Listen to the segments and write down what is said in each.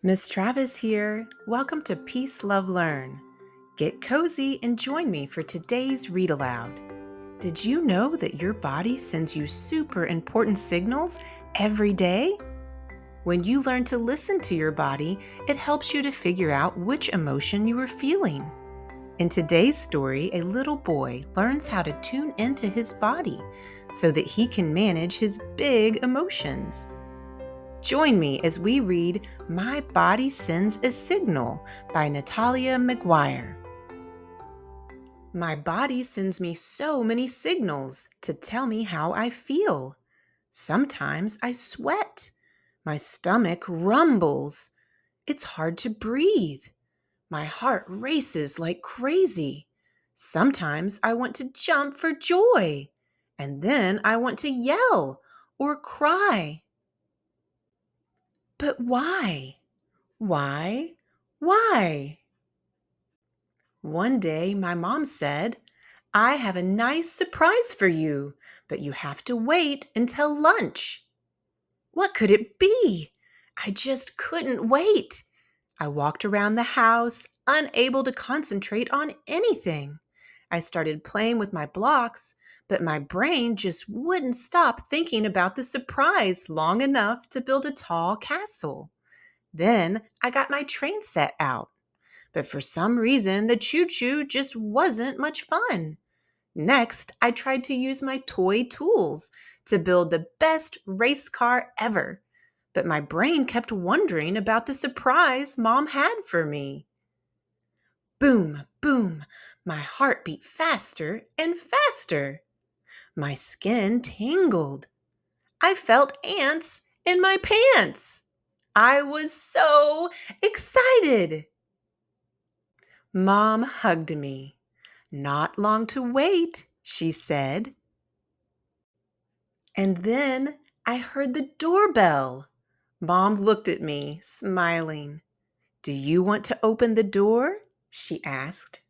Miss Travis here. Welcome to Peace, Love, Learn. Get cozy and join me for today's read aloud. Did you know that your body sends you super important signals every day? When you learn to listen to your body, it helps you to figure out which emotion you are feeling. In today's story, a little boy learns how to tune into his body so that he can manage his big emotions. Join me as we read My Body Sends a Signal by Natalia Maguire. My body sends me so many signals to tell me how I feel. Sometimes I sweat. My stomach rumbles. It's hard to breathe. My heart races like crazy. Sometimes I want to jump for joy. And then I want to yell or cry. But why? Why? Why? One day, my mom said, I have a nice surprise for you, but you have to wait until lunch. What could it be? I just couldn't wait. I walked around the house, unable to concentrate on anything. I started playing with my blocks, but my brain just wouldn't stop thinking about the surprise long enough to build a tall castle. Then I got my train set out. But for some reason, the choo-choo just wasn't much fun. Next, I tried to use my toy tools to build the best race car ever. But my brain kept wondering about the surprise Mom had for me. Boom, boom, my heart beat faster and faster. My skin tingled. I felt ants in my pants. I was so excited. Mom hugged me. Not long to wait, she said. And then I heard the doorbell. Mom looked at me, smiling. Do you want to open the door? She asked.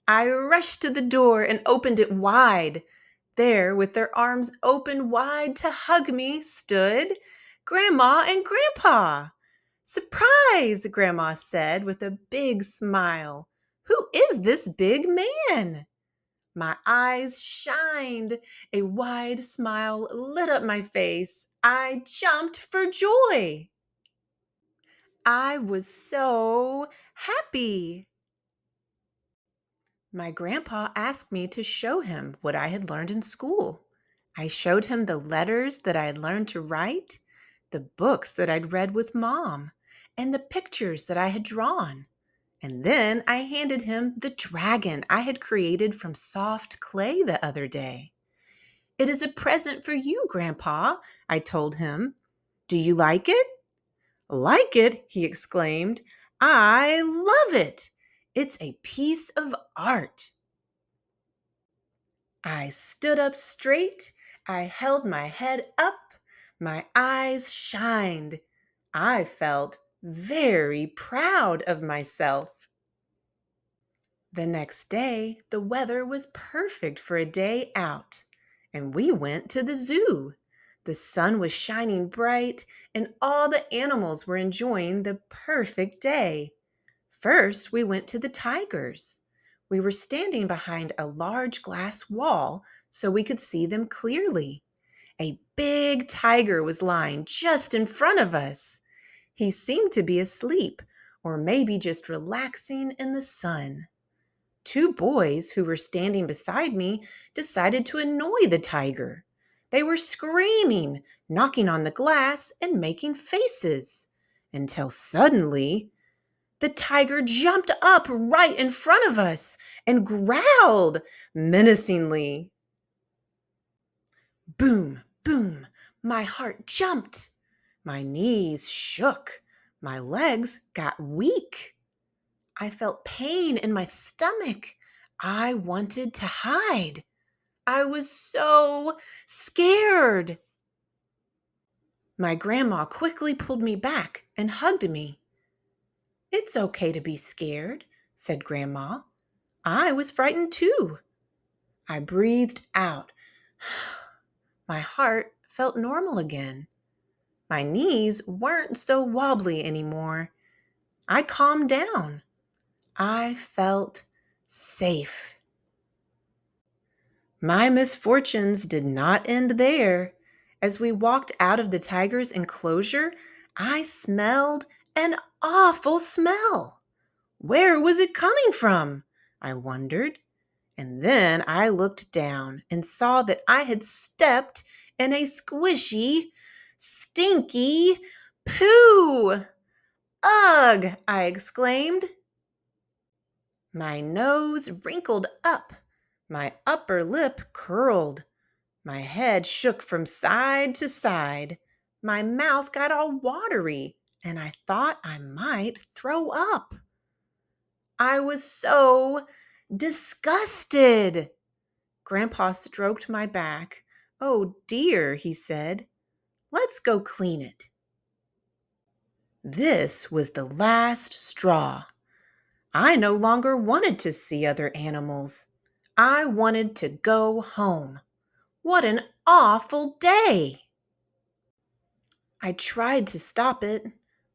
I rushed to the door and opened it wide. There, with their arms open wide to hug me, stood Grandma and Grandpa. Surprise, Grandma said with a big smile. Who is this big man? My eyes shined. A wide smile lit up my face. I jumped for joy. I was so happy. My grandpa asked me to show him what I had learned in school. I showed him the letters that I had learned to write, the books that I'd read with Mom, and the pictures that I had drawn. And then I handed him the dragon I had created from soft clay the other day. It is a present for you, Grandpa, I told him. Do you like it? Like it, he exclaimed. I love it. It's a piece of art. I stood up straight. I held my head up. My eyes shined. I felt very proud of myself. The next day, the weather was perfect for a day out, and we went to the zoo. The sun was shining bright, and all the animals were enjoying the perfect day. First, we went to the tigers. We were standing behind a large glass wall so we could see them clearly. A big tiger was lying just in front of us. He seemed to be asleep, or maybe just relaxing in the sun. Two boys who were standing beside me decided to annoy the tiger. They were screaming, knocking on the glass, and making faces. Until suddenly, the tiger jumped up right in front of us and growled menacingly. Boom, boom, my heart jumped. My knees shook. My legs got weak. I felt pain in my stomach. I wanted to hide. I was so scared. My grandma quickly pulled me back and hugged me. It's okay to be scared, said Grandma. I was frightened too. I breathed out. My heart felt normal again. My knees weren't so wobbly anymore. I calmed down. I felt safe. My misfortunes did not end there. As we walked out of the tiger's enclosure, I smelled an awful smell. Where was it coming from? I wondered. And then I looked down and saw that I had stepped in a squishy, stinky poo. Ugh! I exclaimed. My nose wrinkled up. My upper lip curled. My head shook from side to side. My mouth got all watery, and I thought I might throw up. I was so disgusted. Grandpa stroked my back. "Oh dear," he said. "Let's go clean it." This was the last straw. I no longer wanted to see other animals. I wanted to go home. What an awful day! I tried to stop it,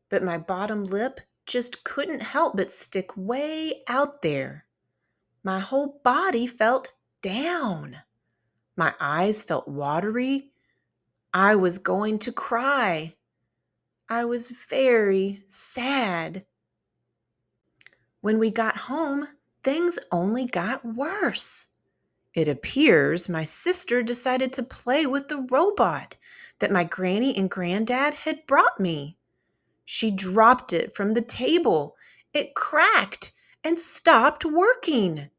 but my bottom lip just couldn't help but stick way out there. My whole body felt down. My eyes felt watery. I was going to cry. I was very sad. When we got home, things only got worse. It appears my sister decided to play with the robot that my granny and granddad had brought me. She dropped it from the table. It cracked and stopped working.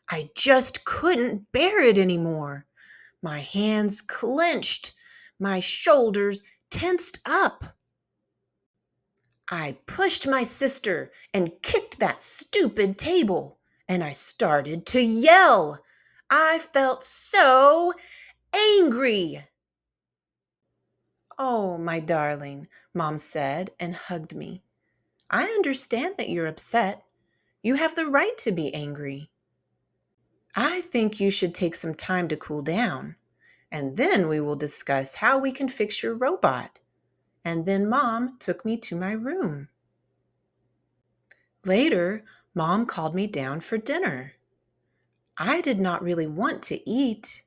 I just couldn't bear it anymore. My hands clenched. My shoulders tensed up. I pushed my sister and kicked that stupid table, and I started to yell. I felt so angry. "Oh, my darling," Mom said and hugged me. "I understand that you're upset. You have the right to be angry. I think you should take some time to cool down, and then we will discuss how we can fix your robot." And then Mom took me to my room. Later, Mom called me down for dinner. I did not really want to eat.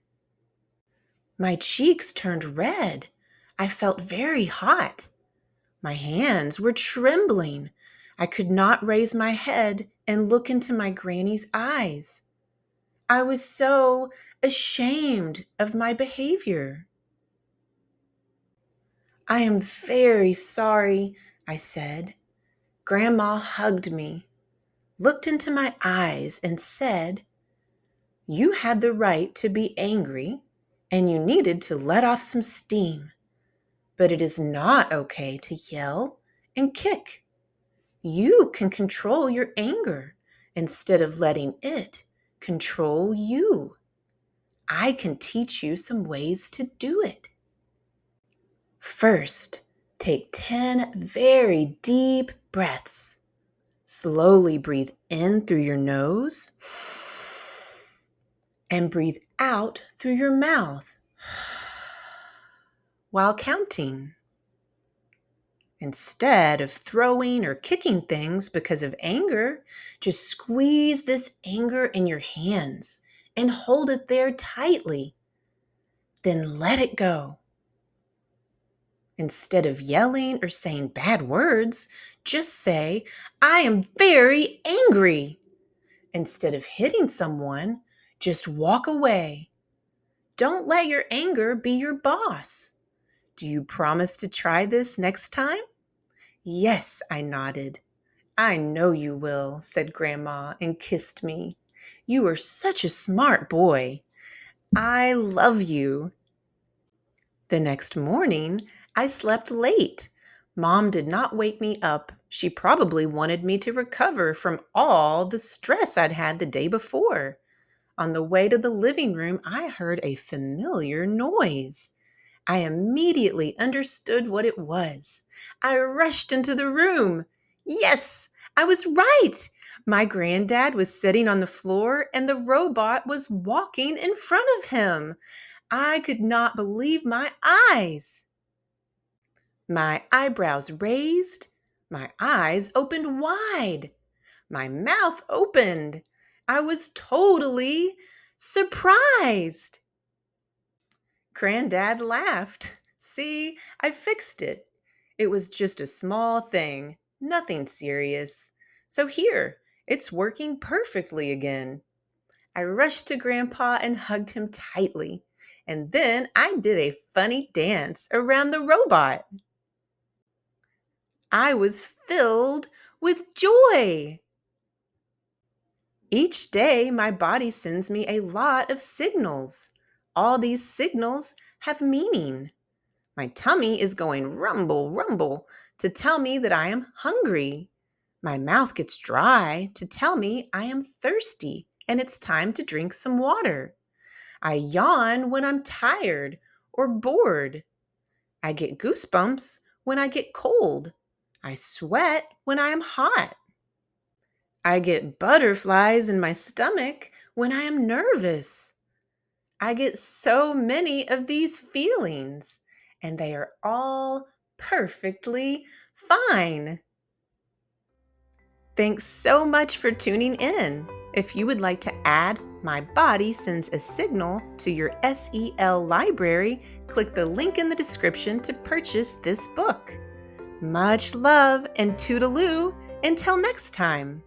My cheeks turned red. I felt very hot. My hands were trembling. I could not raise my head and look into my granny's eyes. I was so ashamed of my behavior. "I am very sorry," I said. Grandma hugged me, looked into my eyes, and said, "You had the right to be angry, and you needed to let off some steam. But it is not okay to yell and kick. You can control your anger instead of letting it control you. I can teach you some ways to do it. First, take 10 very deep breaths. Slowly breathe in through your nose and breathe out through your mouth while counting. Instead of throwing or kicking things because of anger, just squeeze this anger in your hands and hold it there tightly. Then let it go. Instead of yelling or saying bad words, just say, "I am very angry." Instead of hitting someone, just walk away. Don't let your anger be your boss. Do you promise to try this next time? "Yes," I nodded. "I know you will," said Grandma and kissed me. "You are such a smart boy. I love you." The next morning, I slept late. Mom did not wake me up. She probably wanted me to recover from all the stress I'd had the day before. On the way to the living room, I heard a familiar noise. I immediately understood what it was. I rushed into the room. Yes, I was right. My granddad was sitting on the floor and the robot was walking in front of him. I could not believe my eyes. My eyebrows raised, My eyes opened wide. My mouth opened. I was totally surprised. Granddad laughed. See, I fixed it. It was just a small thing, nothing serious. So here, it's working perfectly again. I rushed to Grandpa and hugged him tightly. And then I did a funny dance around the robot. I was filled with joy. Each day, my body sends me a lot of signals. All these signals have meaning. My tummy is going rumble, rumble to tell me that I am hungry. My mouth gets dry to tell me I am thirsty and it's time to drink some water. I yawn when I'm tired or bored. I get goosebumps when I get cold. I sweat when I am hot. I get butterflies in my stomach when I am nervous. I get so many of these feelings, and they are all perfectly fine. Thanks so much for tuning in. If you would like to add My Body Sends a Signal to your SEL library, click the link in the description to purchase this book. Much love and toodaloo until next time.